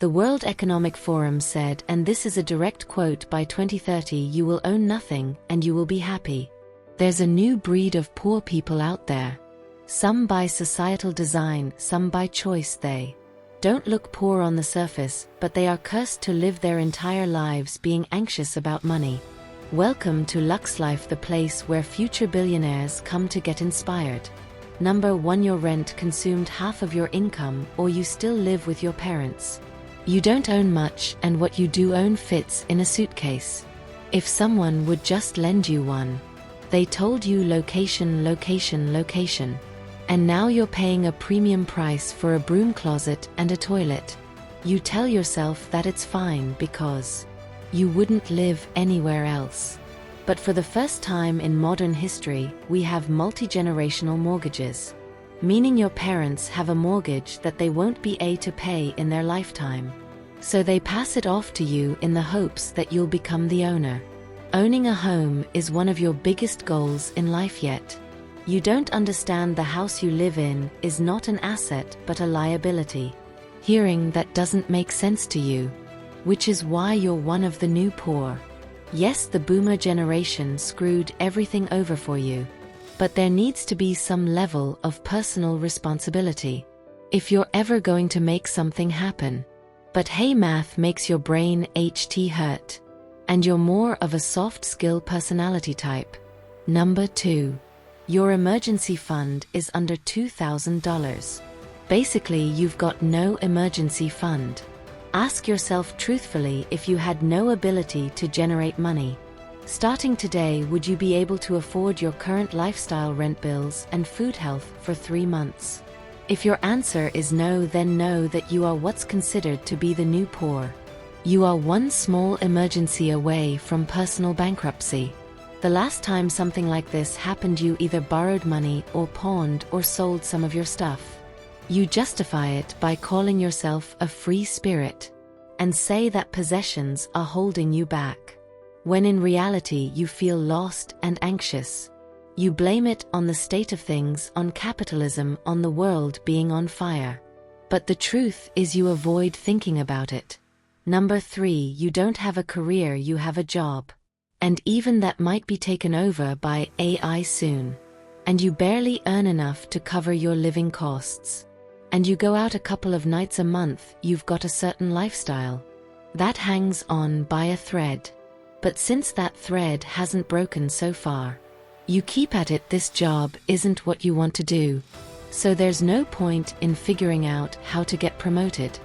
The World Economic Forum said, and this is a direct quote, by 2030 you will own nothing and you will be happy. There's a new breed of poor people out there. Some by societal design, some by choice. They don't look poor on the surface, but they are cursed to live their entire lives being anxious about money. Welcome to Lux Life, the place where future billionaires come to get inspired. Number 1. Your rent consumed half of your income, or you still live with your parents. You don't own much, and what you do own fits in a suitcase. If someone would just lend you one. They told you location, location, location. And now you're paying a premium price for a broom closet and a toilet. You tell yourself that it's fine because you wouldn't live anywhere else. But for the first time in modern history, we have multi-generational mortgages. Meaning your parents have a mortgage that they won't be able to pay in their lifetime. So they pass it off to you in the hopes that you'll become the owner. Owning a home is one of your biggest goals in life, yet you don't understand the house you live in is not an asset but a liability. Hearing that doesn't make sense to you, which is why you're one of the new poor. Yes, the boomer generation screwed everything over for you. But there needs to be some level of personal responsibility if you're ever going to make something happen. But hey, math makes your brain hurt. And you're more of a soft skill personality type. Number 2. Your emergency fund is under $2,000. Basically, you've got no emergency fund. Ask yourself truthfully, if you had no ability to generate money, starting today, would you be able to afford your current lifestyle, rent, bills, and food, health for 3 months? If your answer is no, then know that you are what's considered to be the new poor. You are one small emergency away from personal bankruptcy. The last time something like this happened, you either borrowed money or pawned or sold some of your stuff. You justify it by calling yourself a free spirit and say that possessions are holding you back, when in reality you feel lost and anxious. You blame it on the state of things, on capitalism, on the world being on fire. But the truth is you avoid thinking about it. Number 3. You don't have a career, you have a job. And even that might be taken over by AI soon. And you barely earn enough to cover your living costs. And you go out a couple of nights a month, you've got a certain lifestyle that hangs on by a thread. But since that thread hasn't broken so far, you keep at it. This job isn't what you want to do. So there's no point in figuring out how to get promoted,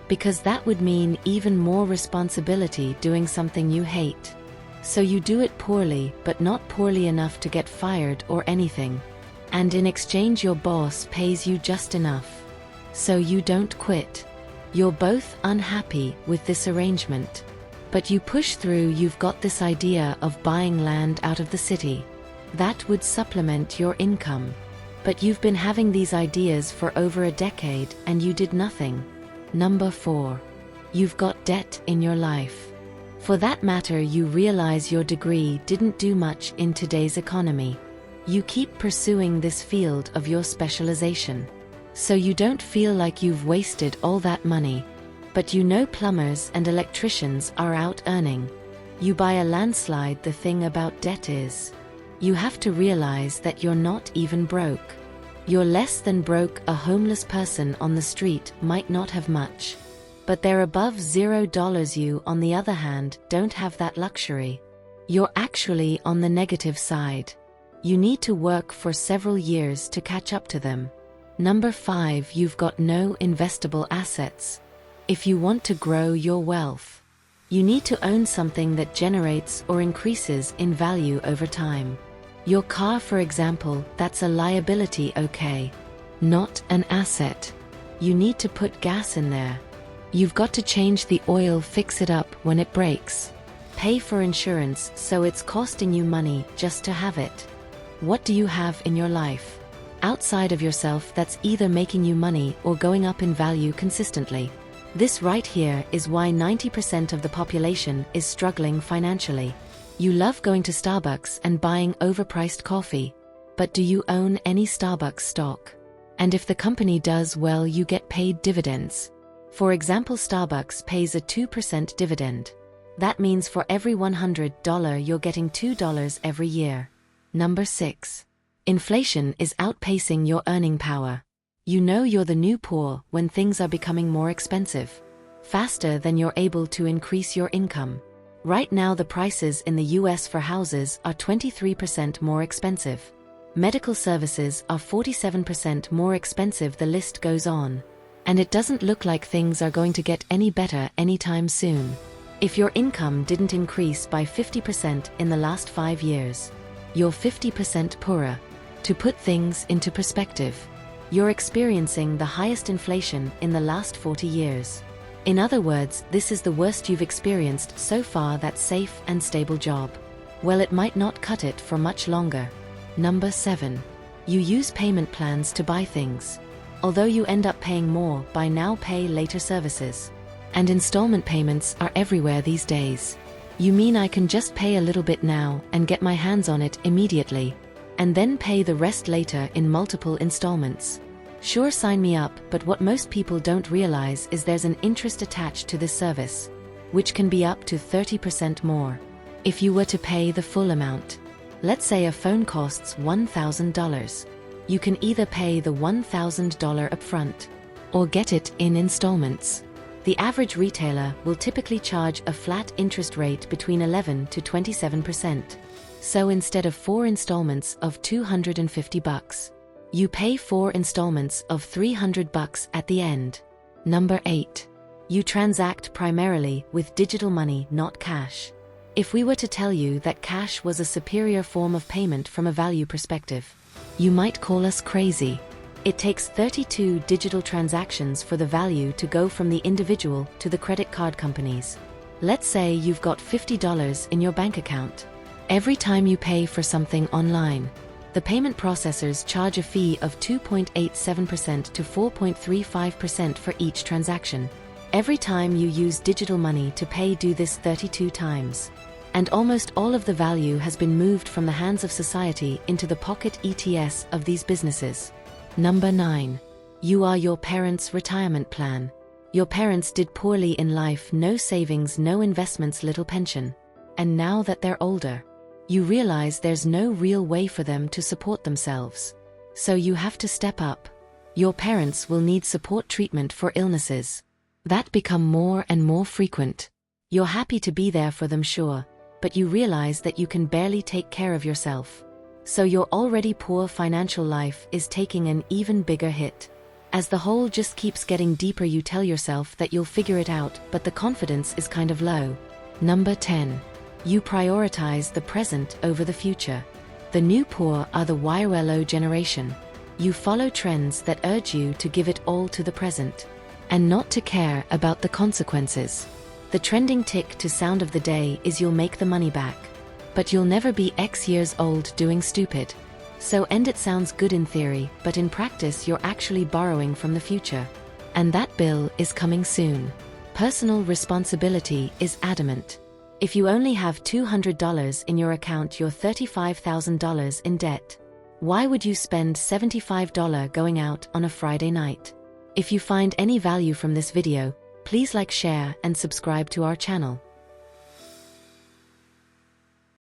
because that would mean even more responsibility doing something you hate. So you do it poorly, but not poorly enough to get fired or anything. And in exchange your boss pays you just enough so you don't quit. You're both unhappy with this arrangement, but you push through. You've got this idea of buying land out of the city. That would supplement your income. But you've been having these ideas for over a decade and you did nothing. Number 4. You've got debt in your life. For that matter, you realize your degree didn't do much in today's economy. You keep pursuing this field of your specialization, so you don't feel like you've wasted all that money. But you know plumbers and electricians are out earning you by a landslide. The thing about debt is, you have to realize that you're not even broke. You're less than broke. A homeless person on the street might not have much, but they're above $0. You, on the other hand, don't have that luxury. You're actually on the negative side. You need to work for several years to catch up to them. Number 5. You've got no investable assets. If you want to grow your wealth, you need to own something that generates or increases in value over time. Your car, for example, that's a liability, okay? Not an asset. You need to put gas in there. You've got to change the oil, fix it up when it breaks. Pay for insurance, so it's costing you money just to have it. What do you have in your life outside of yourself that's either making you money or going up in value consistently? This right here is why 90% of the population is struggling financially. You love going to Starbucks and buying overpriced coffee, but do you own any Starbucks stock? And if the company does well, you get paid dividends. For example, Starbucks pays a 2% dividend. That means for every $100 you're getting $2 every year. Number 6. Inflation is outpacing your earning power. You know you're the new poor when things are becoming more expensive, faster than you're able to increase your income. Right now the prices in the US for houses are 23% more expensive. Medical services are 47% more expensive, the list goes on. And it doesn't look like things are going to get any better anytime soon. If your income didn't increase by 50% in the last 5 years, you're 50% poorer. To put things into perspective, you're experiencing the highest inflation in the last 40 years. In other words, this is the worst you've experienced so far. That safe and stable job, well, it might not cut it for much longer. Number 7. You use payment plans to buy things. Although you end up paying more buy now pay later services. And installment payments are everywhere these days. You mean I can just pay a little bit now and get my hands on it immediately, and then pay the rest later in multiple installments? Sure, sign me up, but what most people don't realize is there's an interest attached to this service, which can be up to 30% more. If you were to pay the full amount, let's say a phone costs $1,000, you can either pay the $1,000 upfront or get it in installments. The average retailer will typically charge a flat interest rate between 11 to 27%. So instead of 4 installments of $250, you pay 4 installments of $300 at the end. Number 8. You transact primarily with digital money, not cash. If we were to tell you that cash was a superior form of payment from a value perspective, you might call us crazy. It takes 32 digital transactions for the value to go from the individual to the credit card companies. Let's say you've got $50 in your bank account. Every time you pay for something online, the payment processors charge a fee of 2.87% to 4.35% for each transaction. Every time you use digital money to pay, do this 32 times. And almost all of the value has been moved from the hands of society into the pocket ETS of these businesses. Number 9. You are your parents' retirement plan. Your parents did poorly in life, no savings, no investments, little pension. And now that they're older, you realize there's no real way for them to support themselves. So you have to step up. Your parents will need support treatment for illnesses that become more and more frequent. You're happy to be there for them, sure, but you realize that you can barely take care of yourself. So your already poor financial life is taking an even bigger hit. As the hole just keeps getting deeper, you tell yourself that you'll figure it out, but the confidence is kind of low. Number 10. You prioritize the present over the future. The new poor are the YOLO generation. You follow trends that urge you to give it all to the present, and not to care about the consequences. The trending tick to sound of the day is you'll make the money back, but you'll never be X years old doing stupid. So it sounds good in theory, but in practice you're actually borrowing from the future. And that bill is coming soon. Personal responsibility is adamant. If you only have $200 in your account, you're $35,000 in debt. Why would you spend $75 going out on a Friday night? If you find any value from this video, please like, share, and subscribe to our channel.